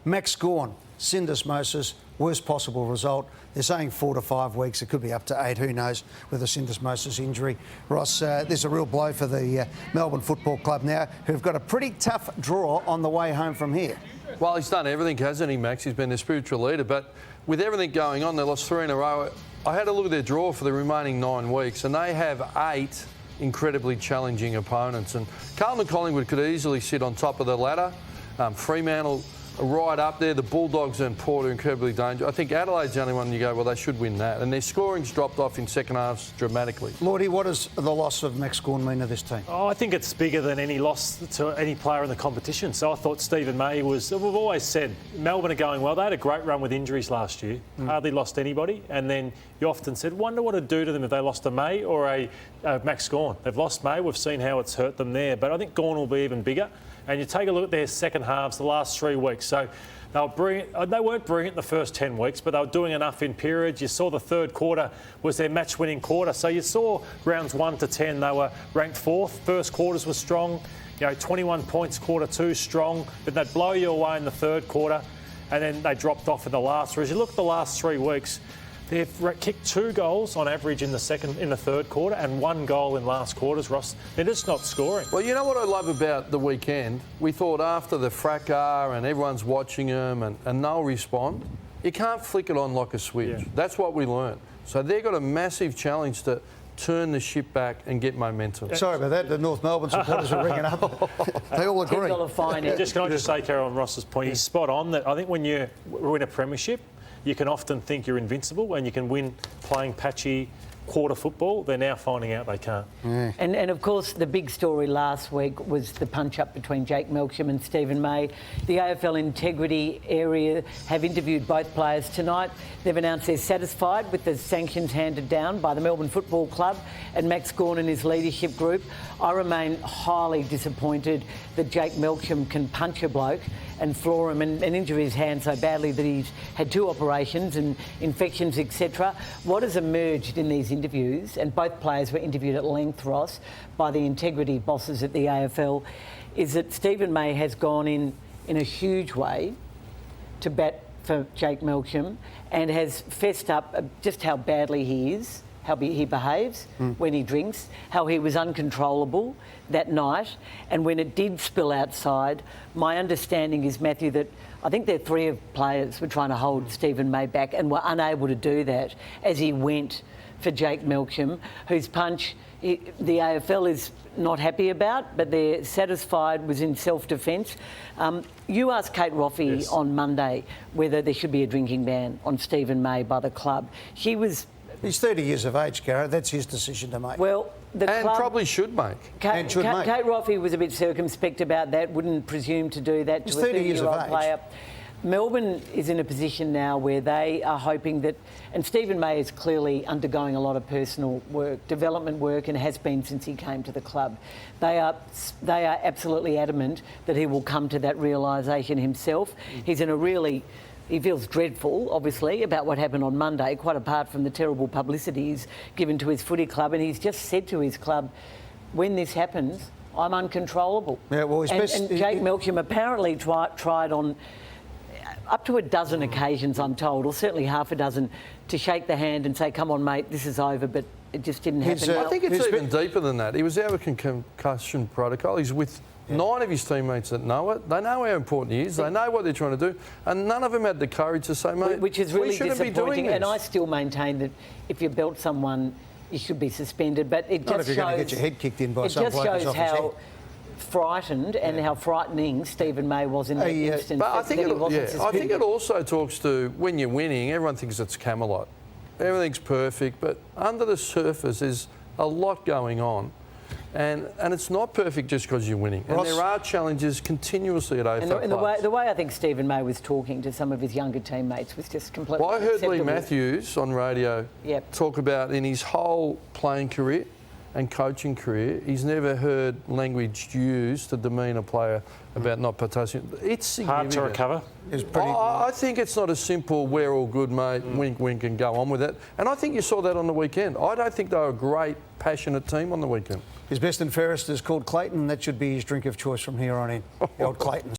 Max Gawn, syndesmosis, worst possible result. They're saying 4 to 5 weeks. It could be up to 8, who knows, with a syndesmosis injury. Ross, there's a real blow for the Melbourne Football Club now, who've got a pretty tough draw on the way home from here. Well, he's done everything, hasn't he, Max? He's been their spiritual leader. But with everything going on, they lost 3 in a row. I had a look at their draw for the remaining 9 weeks, and they have 8 incredibly challenging opponents. And Carlton and Collingwood could easily sit on top of the ladder. Fremantle right up there. The Bulldogs and Port are incredibly dangerous. I think Adelaide's the only one you go, well, they should win that. And their scoring's dropped off in second halves dramatically. Lordy, what does the loss of Max Gawn mean to this team? Oh, I think it's bigger than any loss to any player in the competition. So I thought Steven May was... We've always said Melbourne are going well. They had a great run with injuries last year. Hardly lost anybody. And then you often said, wonder what it'd do to them if they lost a May or a Max Gawn. They've lost May. We've seen how it's hurt them there. But I think Gawn will be even bigger. And you take a look at their second halves, the last 3 weeks. So they were brilliant. They weren't brilliant in the first 10 weeks, but they were doing enough in periods. You saw the third quarter was their match-winning quarter. So you saw rounds 1 to 10, they were ranked 4th. First quarters were strong. 21 points, quarter 2, strong. But they'd blow you away in the third quarter, and then they dropped off in the last. Whereas you look at the last 3 weeks, they've kicked 2 goals on average in the third quarter and 1 goal in last quarters, Ross. They're just not scoring. Well, you know what I love about the weekend? We thought after the fracas and everyone's watching them and they'll respond, you can't flick it on like a switch. Yeah. That's what we learned. So they've got a massive challenge to turn the ship back and get momentum. Sorry about that. The North Melbourne supporters are ringing up. They all agree. $10 fine. Can I just say, Carol, on Ross's point, he's spot on that I think when you win a premiership, you can often think you're invincible and you can win playing patchy quarter football. They're now finding out they can't. Yeah. And of course, the big story last week was the punch-up between Jake Melksham and Steven May. The AFL integrity area have interviewed both players tonight. They've announced they're satisfied with the sanctions handed down by the Melbourne Football Club and Max Gawn and his leadership group. I remain highly disappointed that Jake Melksham can punch a bloke and floor him and injure his hand so badly that he's had 2 operations and infections, etc. What has emerged in these interviews, and both players were interviewed at length, Ross, by the integrity bosses at the AFL, is that Steven May has gone in a huge way to bat for Jake Melksham and has fessed up just how badly he is, how he behaves when he drinks, how he was uncontrollable that night, and when it did spill outside, my understanding is, Matthew, that I think their 3 players were trying to hold Steven May back and were unable to do that as he went for Jake Melksham, whose punch the AFL is not happy about, but they're satisfied was in self-defence. You asked Kate Roffey on Monday whether there should be a drinking ban on Steven May by the club. He's 30 years of age, Gareth. That's his decision to make. Well, the club probably should make. Kate Roffey was a bit circumspect about that, wouldn't presume to do that to a 30-year-old player. Melbourne is in a position now where they are hoping that, and Steven May is clearly undergoing a lot of personal work, development work, and has been since he came to the club. They are absolutely adamant that he will come to that realisation himself. He's in a really... He feels dreadful, obviously, about what happened on Monday, quite apart from the terrible publicity he's given to his footy club. And he's just said to his club, when this happens, I'm uncontrollable. Yeah, well, and Jake Melksham apparently tried on up to a dozen occasions, I'm told, or certainly half a dozen, to shake the hand and say, come on, mate, this is over, but it just didn't happen. I think it's even deeper than that. He was out of concussion protocol. He's with 9 of his teammates that know it. They know how important he is. They know what they're trying to do. And none of them had the courage to say, mate, which is really we shouldn't be doing this. And I still maintain that if you belt someone, you should be suspended. But it not just if you're going to get your head kicked in by some bloke. It just shows how frightened and how frightening Steven May was in that instance. But I think it also talks to when you're winning, everyone thinks it's Camelot. Everything's perfect, but under the surface there's a lot going on. And it's not perfect just because you're winning. And there are challenges continuously at AFL and the way I think Steven May was talking to some of his younger teammates was just completely Well, I heard unacceptable. Lee Matthews on radio talk about in his whole playing career and coaching career, he's never heard language used to demean a player about not participating. It's significant. Hard to recover. I think it's not a simple, we're all good, mate, wink, wink, and go on with it. And I think you saw that on the weekend. I don't think they were a great, passionate team on the weekend. His best and fairest is called Clayton. That should be his drink of choice from here on in. The old Clayton.